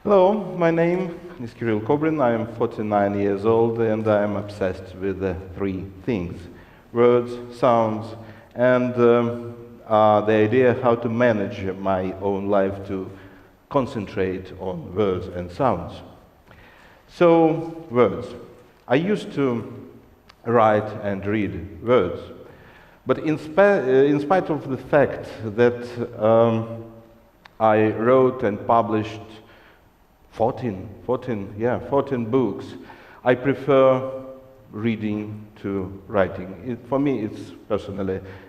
Hello, my name is Kirill Kobrin. I am 49 years old and I am obsessed with three things: words, sounds, and the idea how to manage my own life to concentrate on words and sounds. So, words. I used to write and read words, but in spite of the fact that I wrote and published 14 books, I prefer reading to writing. For me,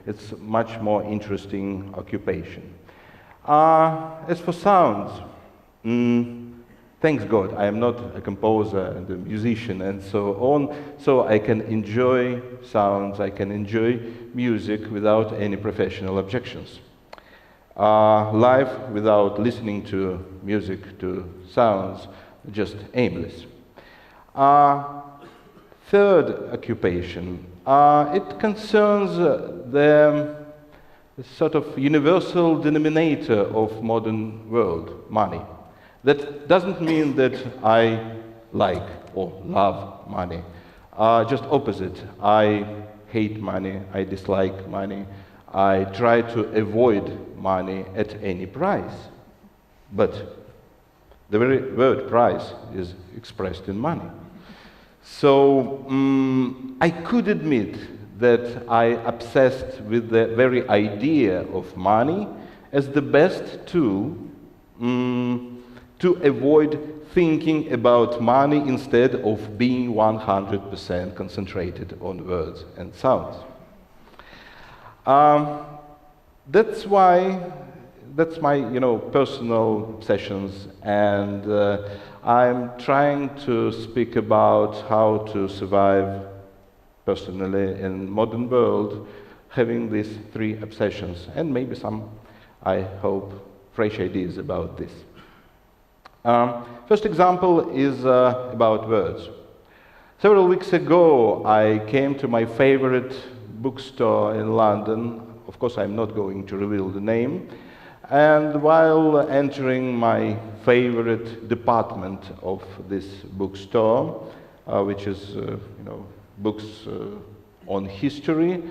it's much more interesting occupation. As for sounds, thanks God, I am not a composer and a musician and so on, so I can enjoy sounds, I can enjoy music without any professional objections. Life without listening to music, to sounds, just aimless. Third occupation, it concerns the sort of universal denominator of modern world, money. That doesn't mean that I like or love money. Just opposite. I hate money, I dislike money. I try to avoid money at any price. But the very word price is expressed in money. So I could admit that I obsessed with the very idea of money as the best tool to avoid thinking about money instead of being 100% concentrated on words and sounds. That's my personal obsessions, and I'm trying to speak about how to survive personally in modern world, having these three obsessions, and maybe some, I hope, fresh ideas about this. First example is about words. Several weeks ago, I came to my favorite bookstore in London. Of course, I'm not going to reveal the name. And while entering my favorite department of this bookstore, which is, books on history,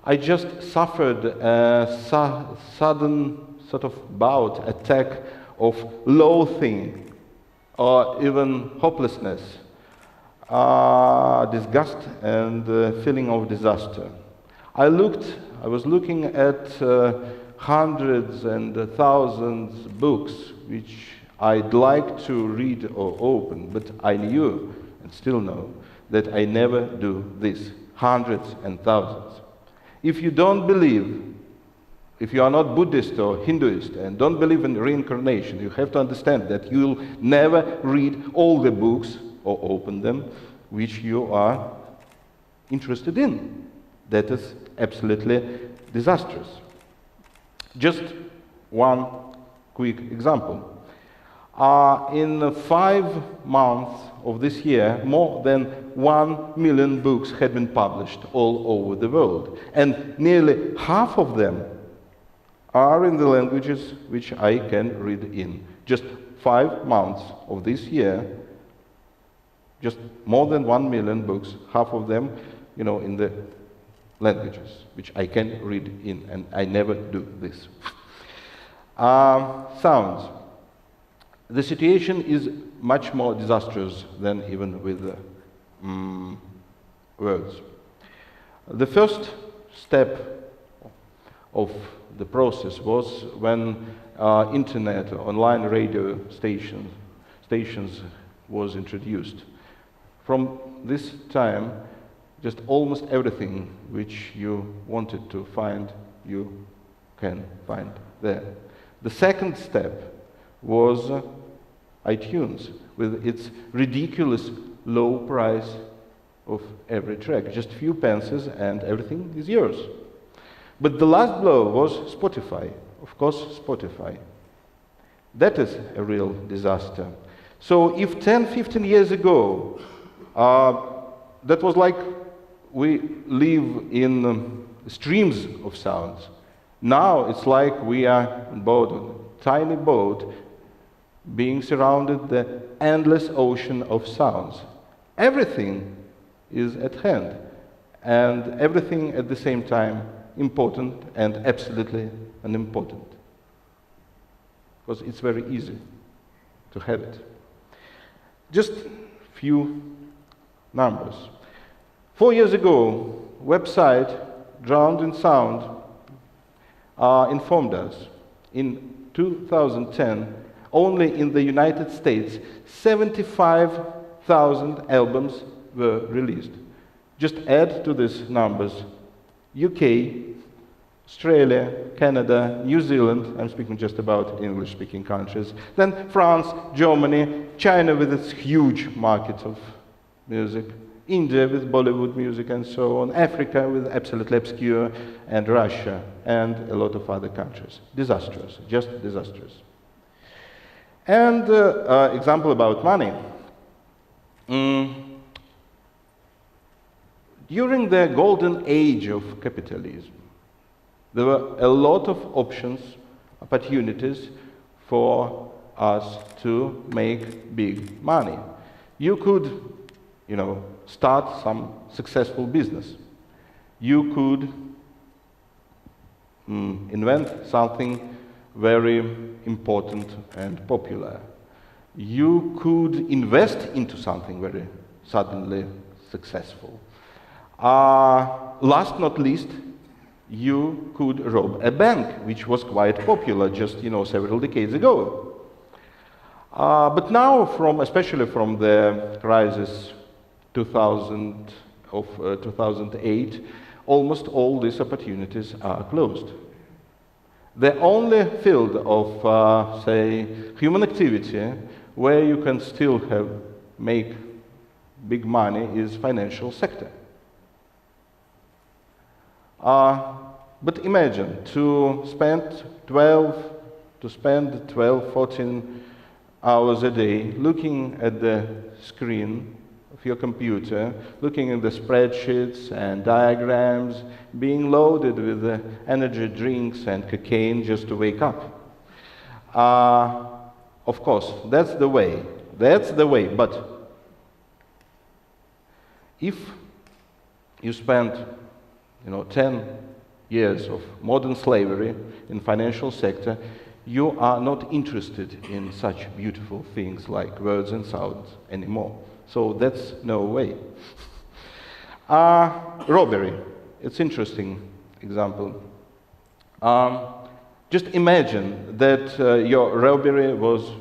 I just suffered a sudden sort of bout, attack of loathing or even hopelessness, disgust and feeling of disaster. I was looking at hundreds and thousands of books which I'd like to read or open, but I knew and still know that I never do this, hundreds and thousands. If you don't believe, if you are not Buddhist or Hinduist and don't believe in reincarnation, you have to understand that you'll never read all the books or open them which you are interested in. That is absolutely disastrous. Just one quick example. In 5 months of this year, more than 1 million books had been published all over the world, and nearly half of them are in the languages which I can read in. Just 5 months of this year, just more than 1 million books, half of them, in the languages which I can read in, and I never do this. Sounds. The situation is much more disastrous than even with words. The first step of the process was when internet, online radio stations was introduced. From this time, just almost everything which you wanted to find, you can find there. The second step was iTunes, with its ridiculous low price of every track. Just a few pences and everything is yours. But the last blow was Spotify. Of course, Spotify. That is a real disaster. So if 10, 15 years ago, that was like we live in streams of sounds. Now it's like we are on board, a tiny boat, being surrounded the endless ocean of sounds. Everything is at hand, and everything at the same time important and absolutely unimportant. Because it's very easy to have it. Just few numbers. 4 years ago, website Drowned in Sound informed us in 2010, only in the United States, 75,000 albums were released. Just add to these numbers UK, Australia, Canada, New Zealand, I'm speaking just about English-speaking countries, then France, Germany, China with its huge market of music, India with Bollywood music and so on, Africa with absolutely obscure, and Russia, and a lot of other countries. Disastrous, just disastrous. And example about money. During the golden age of capitalism, there were a lot of options, opportunities for us to make big money. You could, start some successful business. You could invent something very important and popular. You could invest into something very suddenly successful. Last not least, you could rob a bank, which was quite popular just several decades ago. But now, especially from the crisis 2008, almost all these opportunities are closed. The only field of, say, human activity where you can still make big money is financial sector. But imagine to spend 12, 14 hours a day looking at the screen of your computer, looking at the spreadsheets and diagrams, being loaded with energy drinks and cocaine just to wake up. Of course, that's the way. But if you spend 10 years of modern slavery in financial sector, you are not interested in such beautiful things like words and sounds anymore. So that's no way. Robbery. It's interesting example. Just imagine that your robbery was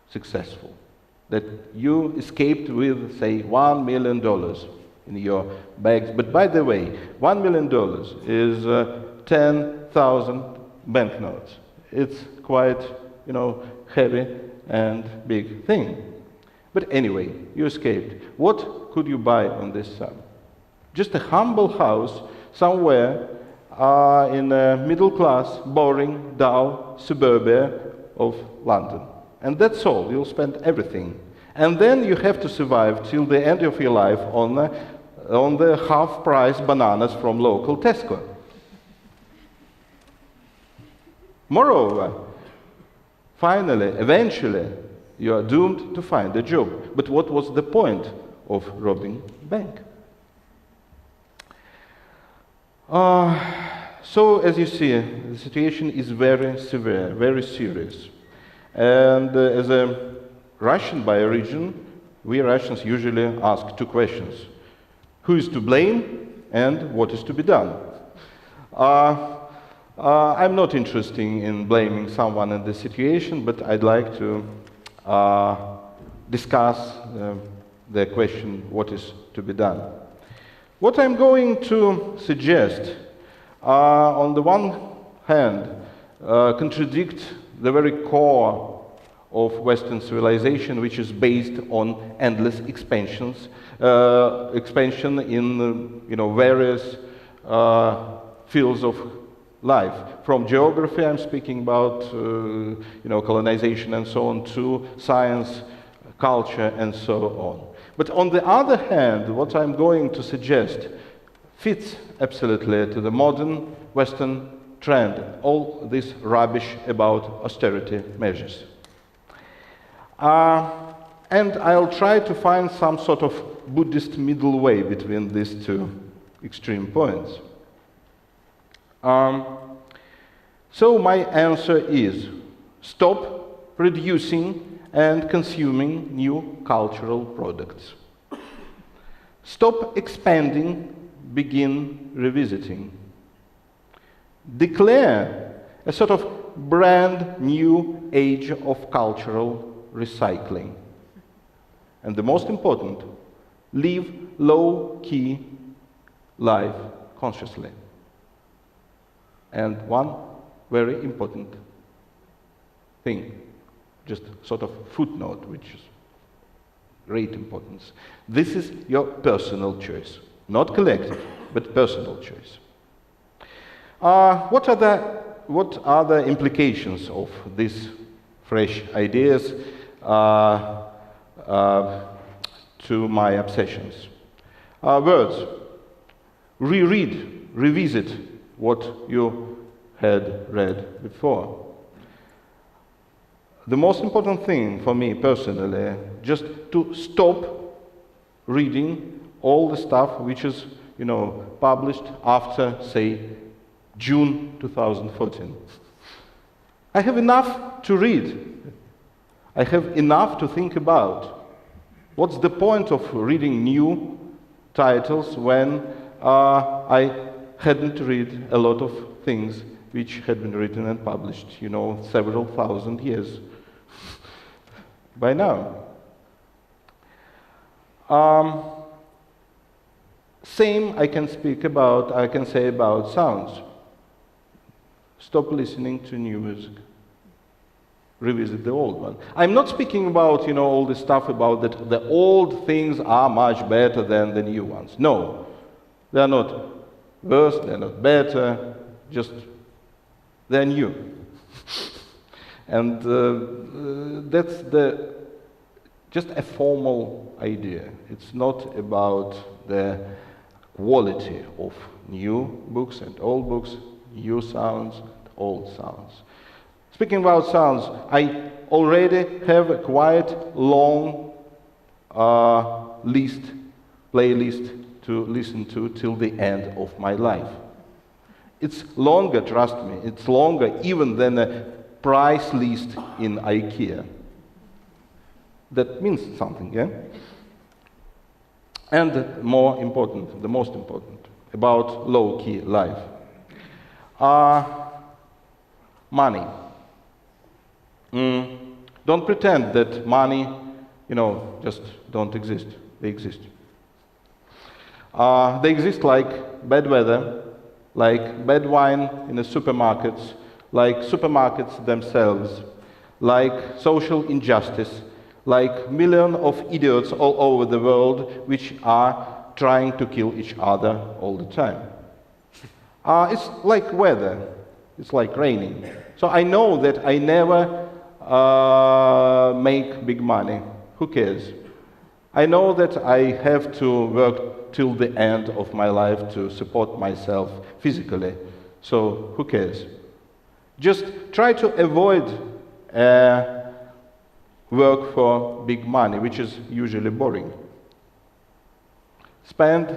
successful, that you escaped with, say, $1 million in your bags. But by the way, $1 million is 10,000 banknotes. It's quite, heavy and big thing. But anyway, you escaped. What could you buy on this sum? Just a humble house somewhere in a middle-class, boring, dull suburbia of London. And that's all. You'll spend everything. And then you have to survive till the end of your life on the half-price bananas from local Tesco. Moreover, finally, eventually, you are doomed to find a job. But what was the point of robbing a bank? So, as you see, the situation is very severe, very serious. And as a Russian by origin, we Russians usually ask two questions. Who is to blame and what is to be done? I'm not interested in blaming someone in this situation, but I'd like to discuss the question, what is to be done. What I'm going to suggest, on the one hand, contradict the very core of Western civilization, which is based on endless expansion in various fields of life. From geography, I'm speaking about colonization and so on, to science, culture, and so on. But on the other hand, what I'm going to suggest fits absolutely to the modern Western trend, all this rubbish about austerity measures. And I'll try to find some sort of Buddhist middle way between these two extreme points. So my answer is, stop producing and consuming new cultural products. Stop expanding, begin revisiting. Declare a sort of brand new age of cultural recycling. And the most important, live low-key life consciously. And one very important thing, just sort of footnote, which is great importance. This is your personal choice, not collective, but personal choice. What are the implications of these fresh ideas to my obsessions? Words. Reread, revisit what you had read before. The most important thing for me personally, just to stop reading all the stuff which is, published after, say, June 2014. I have enough to read. I have enough to think about. What's the point of reading new titles when I hadn't read a lot of things which had been written and published, several thousand years by now? Same I can say about sounds. Stop listening to new music. Revisit the old one. I'm not speaking about, all this stuff about that the old things are much better than the new ones. No, they're not worse, they're not better, just they're new. And that's just a formal idea. It's not about the quality of new books and old books, new sounds, old sounds. Speaking about sounds, I already have a quite long playlist to listen to till the end of my life. It's longer, trust me, it's longer even than a price list in IKEA. That means something, yeah? And the most important, about low-key life. Money. Don't pretend that money, just don't exist. They exist. They exist like bad weather, like bad wine in the supermarkets, like supermarkets themselves, like social injustice, like millions of idiots all over the world which are trying to kill each other all the time. It's like weather. It's like raining. So I know that I never make big money. Who cares? I know that I have to work till the end of my life to support myself physically. So who cares? Just try to avoid work for big money, which is usually boring. Spend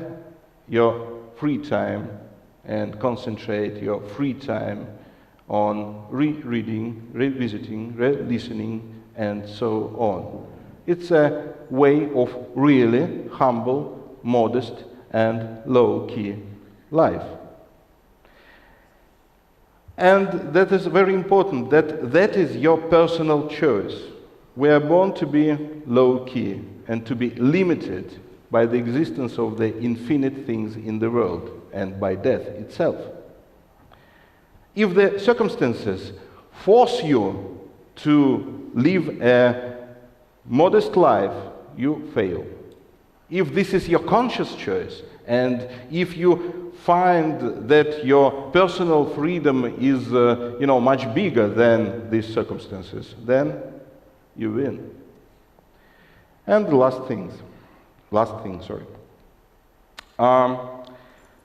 your free time and concentrate your free time on rereading, revisiting, listening, and so on. It's a way of really humble, modest, and low-key life. And that is very important, that is your personal choice. We are born to be low-key and to be limited by the existence of the infinite things in the world and by death itself. If the circumstances force you to live a modest life, you fail. If this is your conscious choice, and if you find that your personal freedom is, much bigger than these circumstances, then you win. And the last thing,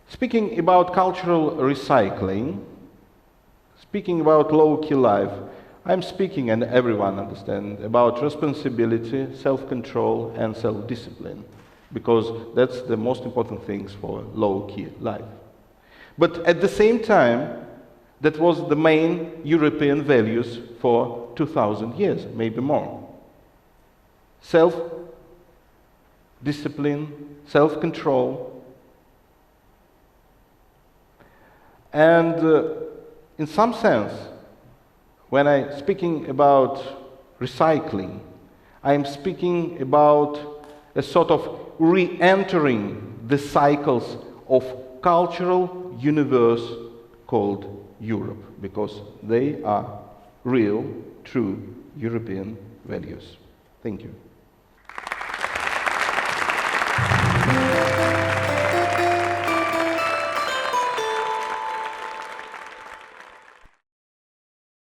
speaking about cultural recycling, speaking about low-key life, I'm speaking, and everyone understands, about responsibility, self-control, and self-discipline, because that's the most important things for low-key life. But at the same time, that was the main European values for 2,000 years, maybe more. Self-discipline, self-control, and in some sense, when I'm speaking about recycling, I'm speaking about a sort of re-entering the cycles of cultural universe called Europe, because they are real, true European values. Thank you.